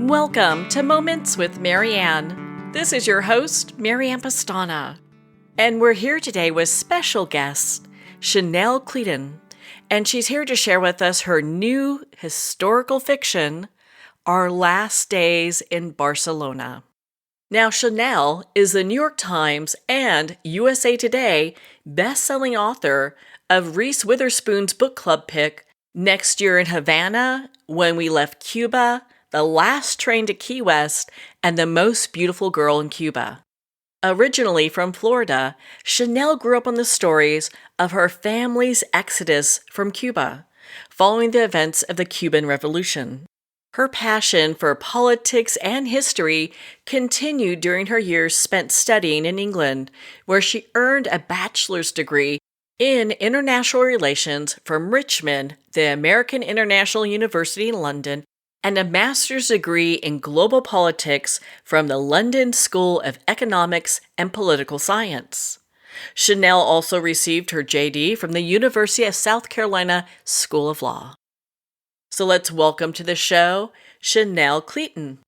Welcome to Moments with Marianne. This is your host, Marianne Pastana. And we're here today with special guest, Chanel Cleeton. And she's here to share with us her new historical fiction, Our Last Days in Barcelona. Now, Chanel is the New York Times and USA Today best-selling author of Reese Witherspoon's book club pick, Next Year in Havana, When We Left Cuba, The Last Train to Key West, and The Most Beautiful Girl in Cuba. Originally from Florida, Chanel grew up on the stories of her family's exodus from Cuba, following the events of the Cuban Revolution. Her passion for politics and history continued during her years spent studying in England, where she earned a bachelor's degree in international relations from Richmond, the American International University in London, and a master's degree in global politics from the London School of Economics and Political Science. Chanel also received her JD from the University of South Carolina School of Law. So let's welcome to the show, Chanel Cleeton.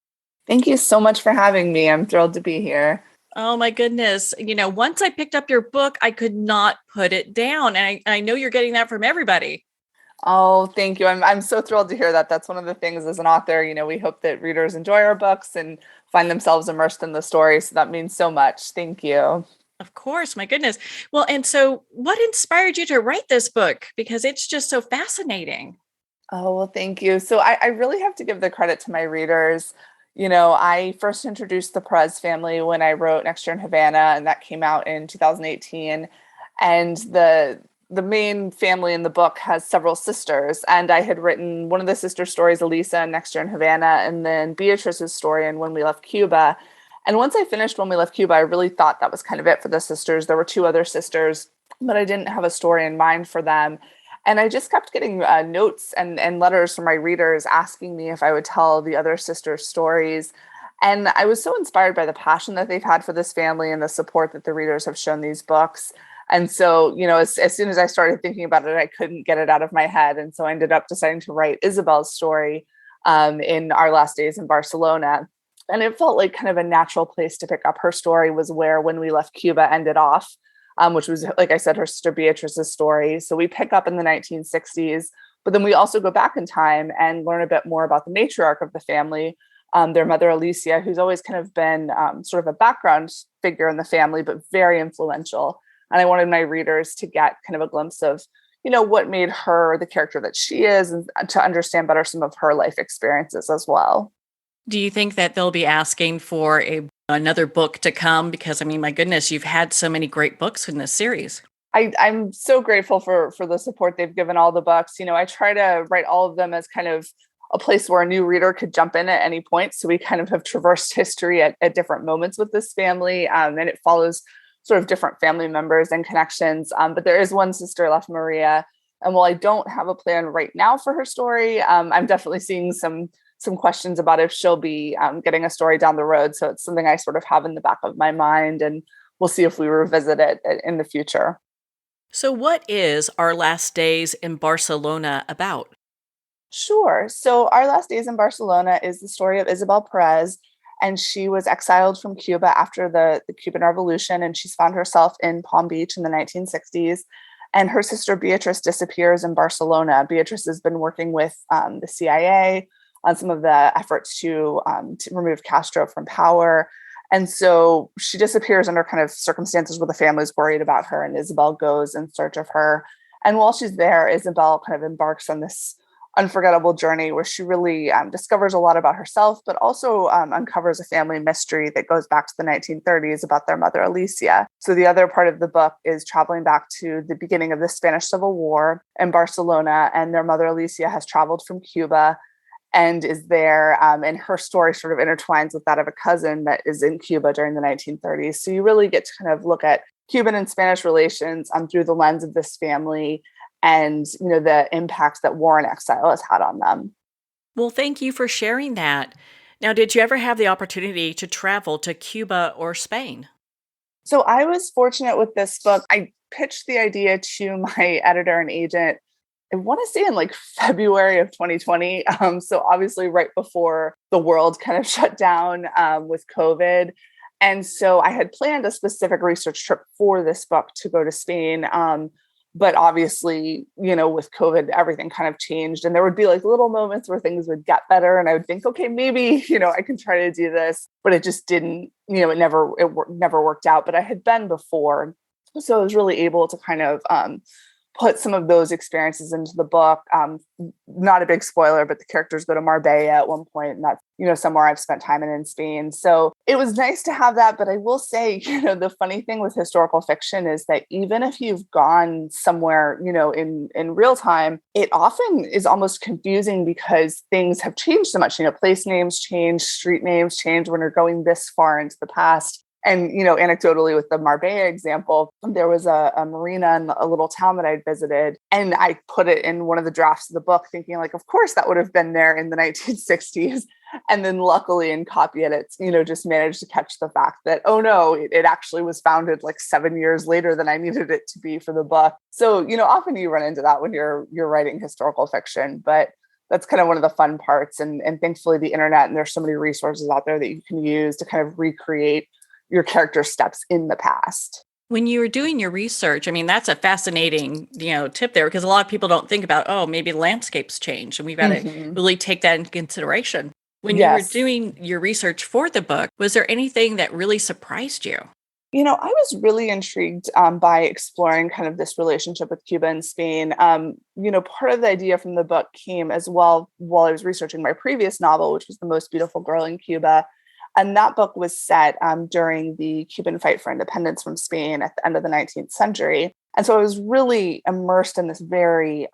Thank you so much for having me. I'm thrilled to be here. Oh my goodness. Once I picked up your book, I could not put it down. And I know you're getting that from everybody. Oh, thank you. I'm so thrilled to hear that. That's one of the things as an author, we hope that readers enjoy our books and find themselves immersed in the story. So that means so much. Thank you. Of course, my goodness. Well, and so what inspired you to write this book? Because it's just so fascinating. Oh, well, thank you. So I really have to give the credit to my readers. I first introduced the Perez family when I wrote Next Year in Havana, and that came out in 2018. And the main family in the book has several sisters, and I had written one of the sister stories, Elisa, Next Year in Havana, and then Beatriz's story in When We Left Cuba. And once I finished When We Left Cuba, I really thought that was kind of it for the sisters. There were two other sisters, but I didn't have a story in mind for them. And I just kept getting notes and letters from my readers asking me if I would tell the other sisters' stories. And I was so inspired by the passion that they've had for this family and the support that the readers have shown these books. And so, as soon as I started thinking about it, I couldn't get it out of my head. And so I ended up deciding to write Isabel's story in Our Last Days in Barcelona. And it felt like kind of a natural place to pick up her story was where When We Left Cuba ended off, which was, like I said, her sister Beatriz's story. So we pick up in the 1960s, but then we also go back in time and learn a bit more about the matriarch of the family, their mother, Alicia, who's always kind of been sort of a background figure in the family, but very influential. And I wanted my readers to get kind of a glimpse of, what made her the character that she is and to understand better some of her life experiences as well. Do you think that they'll be asking for another book to come? Because, my goodness, you've had so many great books in this series. I'm so grateful for the support they've given all the books. I try to write all of them as kind of a place where a new reader could jump in at any point. So we kind of have traversed history at different moments with this family, and it follows sort of different family members and connections. But there is one sister left, Maria. And while I don't have a plan right now for her story, I'm definitely seeing some questions about if she'll be getting a story down the road. So it's something I sort of have in the back of my mind, and we'll see if we revisit it in the future. So what is Our Last Days in Barcelona about? Sure. So Our Last Days in Barcelona is the story of Isabel Perez, and she was exiled from Cuba after the Cuban Revolution, and she's found herself in Palm Beach in the 1960s. And her sister Beatriz disappears in Barcelona. Beatriz has been working with the CIA on some of the efforts to remove Castro from power. And so she disappears under kind of circumstances where the family's worried about her, and Isabel goes in search of her. And while she's there, Isabel kind of embarks on this unforgettable journey where she really discovers a lot about herself, but also uncovers a family mystery that goes back to the 1930s about their mother, Alicia. So the other part of the book is traveling back to the beginning of the Spanish Civil War in Barcelona, and their mother, Alicia, has traveled from Cuba and is there, and her story sort of intertwines with that of a cousin that is in Cuba during the 1930s. So you really get to kind of look at Cuban and Spanish relations through the lens of this family and, the impact that war and exile has had on them. Well, thank you for sharing that. Now, did you ever have the opportunity to travel to Cuba or Spain? So I was fortunate with this book. I pitched the idea to my editor and agent I want to say in like February of 2020. So obviously right before the world kind of shut down with COVID. And so I had planned a specific research trip for this book to go to Spain. But obviously, with COVID, everything kind of changed, and there would be like little moments where things would get better. And I would think, okay, maybe, I can try to do this, but it just didn't, never worked out, but I had been before. So I was really able to kind of, put some of those experiences into the book. Not a big spoiler, but the characters go to Marbella at one point, and that's, somewhere I've spent time in Spain. So it was nice to have that. But I will say, the funny thing with historical fiction is that even if you've gone somewhere, in real time, it often is almost confusing because things have changed so much. Place names change, street names change when you're going this far into the past. And, anecdotally with the Marbella example, there was a marina in a little town that I'd visited, and I put it in one of the drafts of the book thinking like, of course that would have been there in the 1960s. And then luckily in copy edits, just managed to catch the fact that, oh no, it actually was founded like 7 years later than I needed it to be for the book. So, often you run into that when you're writing historical fiction, but that's kind of one of the fun parts. And thankfully the internet, and there's so many resources out there that you can use to kind of recreate your character steps in the past. When you were doing your research, I mean, that's a fascinating, tip there, because a lot of people don't think about, oh, maybe landscapes change, and we've got to really take that into consideration. When you were doing your research for the book, was there anything that really surprised you? I was really intrigued by exploring kind of this relationship with Cuba and Spain. Part of the idea from the book came as well while I was researching my previous novel, which was The Most Beautiful Girl in Cuba. And that book was set during the Cuban fight for independence from Spain at the end of the 19th century. And so I was really immersed in this very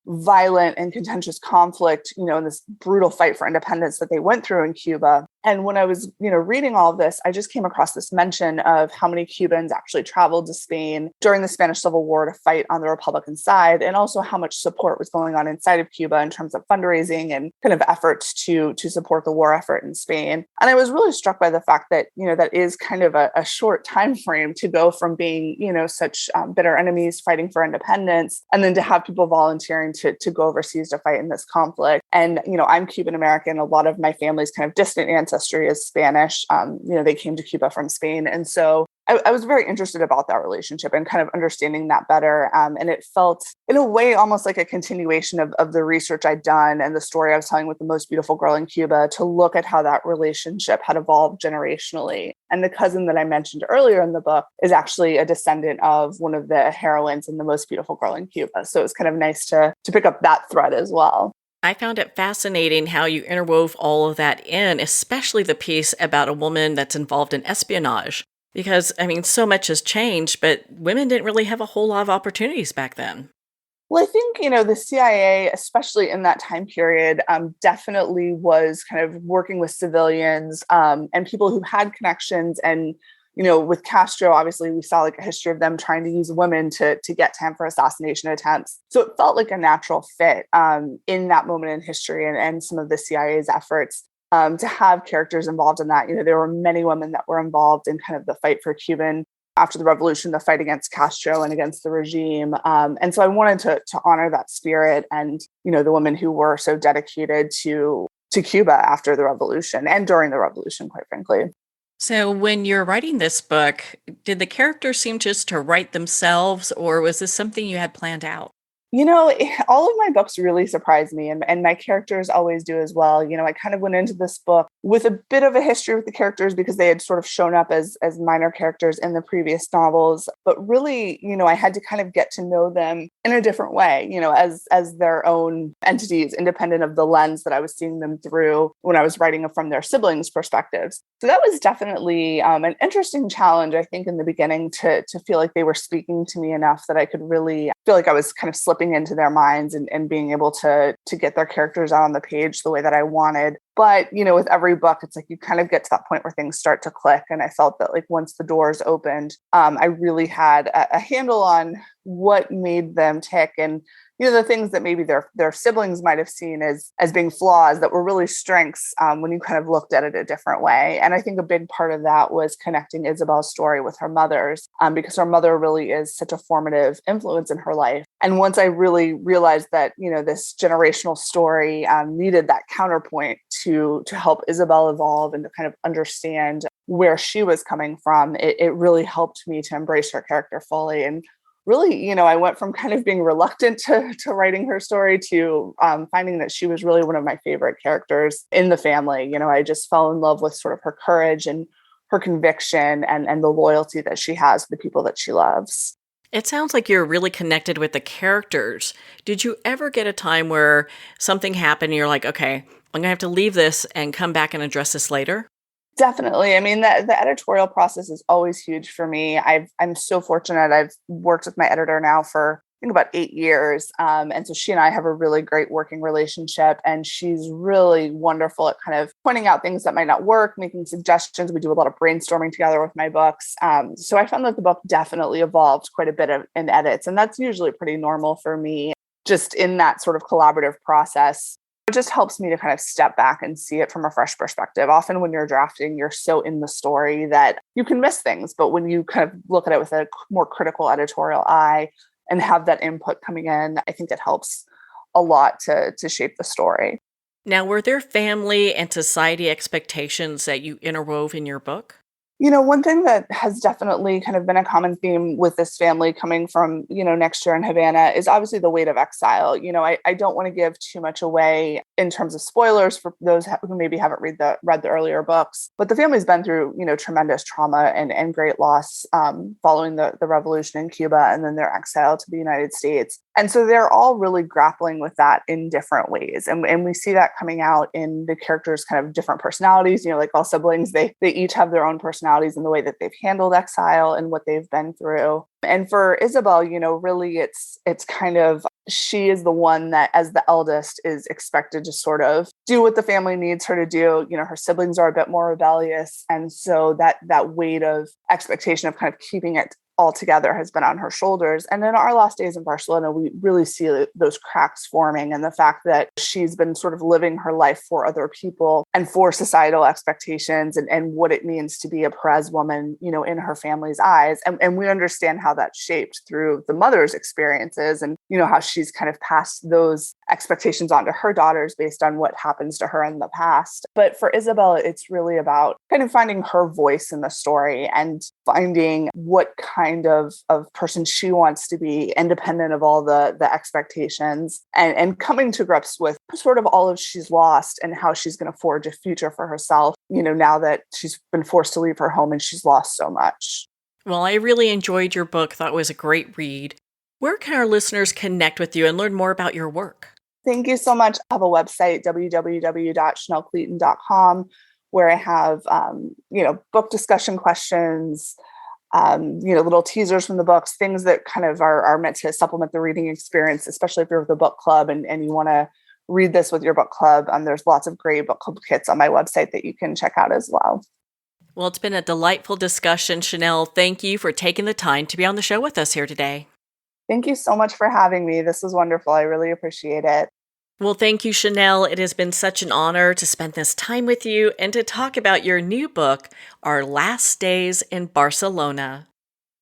violent and contentious conflict, in this brutal fight for independence that they went through in Cuba. And when I was, reading all of this, I just came across this mention of how many Cubans actually traveled to Spain during the Spanish Civil War to fight on the Republican side, and also how much support was going on inside of Cuba in terms of fundraising and kind of efforts to support the war effort in Spain. And I was really struck by the fact that, that is kind of a short time frame to go from being, such bitter enemies fighting for independence, and then to have people volunteering to go overseas to fight in this conflict. And, I'm Cuban American. A lot of my family's kind of distant ancestry is Spanish. They came to Cuba from Spain. And so I was very interested about that relationship and kind of understanding that better. And it felt in a way almost like a continuation of the research I'd done and the story I was telling with The Most Beautiful Girl in Cuba, to look at how that relationship had evolved generationally. And the cousin that I mentioned earlier in the book is actually a descendant of one of the heroines in The Most Beautiful Girl in Cuba. So it's kind of nice to pick up that thread as well. I found it fascinating how you interwove all of that in, especially the piece about a woman that's involved in espionage. Because, I mean, so much has changed, but women didn't really have a whole lot of opportunities back then. Well, I think, the CIA, especially in that time period, definitely was kind of working with civilians and people who had connections. And, with Castro, obviously, we saw like a history of them trying to use women to get to him for assassination attempts. So it felt like a natural fit in that moment in history and some of the CIA's efforts. To have characters involved in that. There were many women that were involved in kind of the fight for Cuban after the revolution, the fight against Castro and against the regime. And so I wanted to honor that spirit and, the women who were so dedicated to Cuba after the revolution and during the revolution, quite frankly. So when you're writing this book, did the characters seem just to write themselves, or was this something you had planned out? All of my books really surprised me, and my characters always do as well. I kind of went into this book with a bit of a history with the characters because they had sort of shown up as minor characters in the previous novels. But really, I had to kind of get to know them in a different way, as their own entities, independent of the lens that I was seeing them through when I was writing from their siblings' perspectives. So that was definitely an interesting challenge, I think, in the beginning to feel like they were speaking to me enough that I could really feel like I was kind of slipping into their minds and being able to get their characters out on the page the way that I wanted. But, with every book, it's like you kind of get to that point where things start to click. And I felt that like once the doors opened, I really had a handle on what made them tick and, the things that maybe their siblings might have seen as being flaws that were really strengths when you kind of looked at it a different way. And I think a big part of that was connecting Isabel's story with her mother's, because her mother really is such a formative influence in her life. And once I really realized that, this generational story needed that counterpoint to help Isabel evolve and to kind of understand where she was coming from, it really helped me to embrace her character fully. And really, I went from kind of being reluctant to writing her story to finding that she was really one of my favorite characters in the family. I just fell in love with sort of her courage and her conviction and the loyalty that she has for the people that she loves. It sounds like you're really connected with the characters. Did you ever get a time where something happened and you're like, okay, I'm going to have to leave this and come back and address this later? Definitely. I mean, the editorial process is always huge for me. I'm so fortunate. I've worked with my editor now for I think about 8 years. And so she and I have a really great working relationship, and she's really wonderful at kind of pointing out things that might not work, making suggestions. We do a lot of brainstorming together with my books. So I found that the book definitely evolved quite a bit in edits, and that's usually pretty normal for me just in that sort of collaborative process. It just helps me to kind of step back and see it from a fresh perspective. Often when you're drafting, you're so in the story that you can miss things. But when you kind of look at it with a more critical editorial eye and have that input coming in, I think it helps a lot to shape the story. Now, were there family and society expectations that you interwove in your book? One thing that has definitely kind of been a common theme with this family coming from, Next Year in Havana is obviously the weight of exile. I don't want to give too much away in terms of spoilers for those who maybe haven't read the earlier books, but the family's been through, tremendous trauma and great loss following the revolution in Cuba and then their exile to the United States. And so they're all really grappling with that in different ways. And we see that coming out in the characters' kind of different personalities, like all siblings, they each have their own personalities in the way that they've handled exile and what they've been through. And for Isabel, really it's kind of, she is the one that as the eldest is expected to sort of do what the family needs her to do. Her siblings are a bit more rebellious. And so that weight of expectation of kind of keeping it all together has been on her shoulders. And in our last days in Barcelona, we really see those cracks forming, and the fact that she's been sort of living her life for other people and for societal expectations and what it means to be a Perez woman, in her family's eyes. And we understand how that's shaped through the mother's experiences and, how she's kind of passed those expectations onto her daughters based on what happens to her in the past. But for Isabel, it's really about kind of finding her voice in the story and finding what kind of person she wants to be, independent of all the expectations, and coming to grips with sort of all of she's lost and how she's going to forge a future for herself, now that she's been forced to leave her home and she's lost so much. Well, I really enjoyed your book. Thought it was a great read. Where can our listeners connect with you and learn more about your work? Thank you so much. I have a website, www.chanelcleeton.com, where I have, book discussion questions, little teasers from the books, things that kind of are meant to supplement the reading experience, especially if you're with a book club and you want to read this with your book club. There's lots of great book club kits on my website that you can check out as well. Well, it's been a delightful discussion, Chanel. Thank you for taking the time to be on the show with us here today. Thank you so much for having me. This was wonderful. I really appreciate it. Well, thank you, Chanel. It has been such an honor to spend this time with you and to talk about your new book, Our Last Days in Barcelona.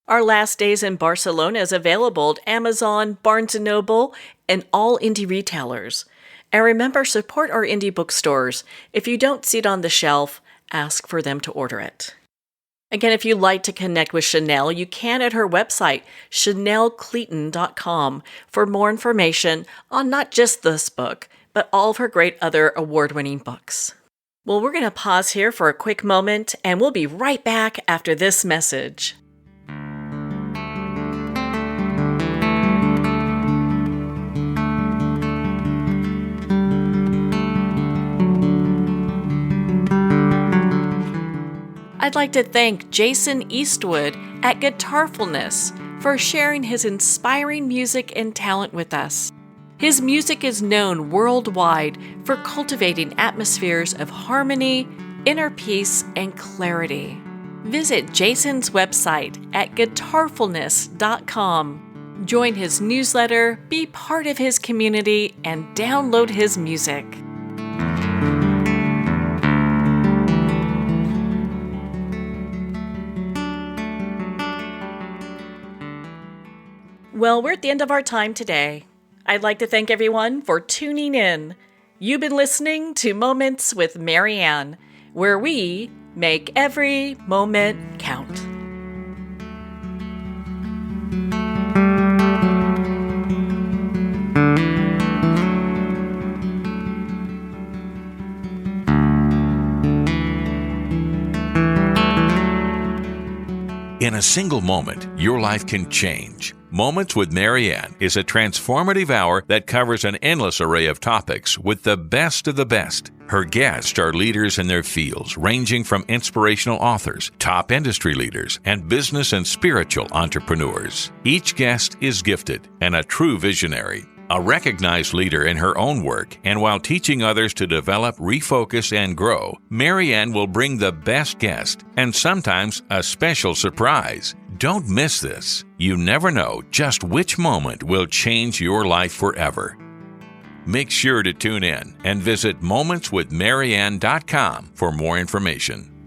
Our Last Days in Barcelona is available at Amazon, Barnes & Noble, and all indie retailers. And remember, support our indie bookstores. If you don't see it on the shelf, ask for them to order it. Again, if you'd like to connect with Chanel, you can at her website, chanelcleeton.com, for more information on not just this book, but all of her great other award-winning books. Well, we're going to pause here for a quick moment, and we'll be right back after this message. I'd like to thank Jason Eastwood at Guitarfulness for sharing his inspiring music and talent with us. His music is known worldwide for cultivating atmospheres of harmony, inner peace, and clarity. Visit Jason's website at guitarfulness.com. Join his newsletter, be part of his community, and download his music. Well, we're at the end of our time today. I'd like to thank everyone for tuning in. You've been listening to Moments with Marianne, where we make every moment count. In a single moment, your life can change. Moments with Marianne is a transformative hour that covers an endless array of topics with the best of the best. Her guests are leaders in their fields, ranging from inspirational authors, top industry leaders, and business and spiritual entrepreneurs. Each guest is gifted and a true visionary, a recognized leader in her own work, and while teaching others to develop, refocus, and grow, Marianne will bring the best guest and sometimes a special surprise. Don't miss this. You never know just which moment will change your life forever. Make sure to tune in and visit momentswithmarianne.com for more information.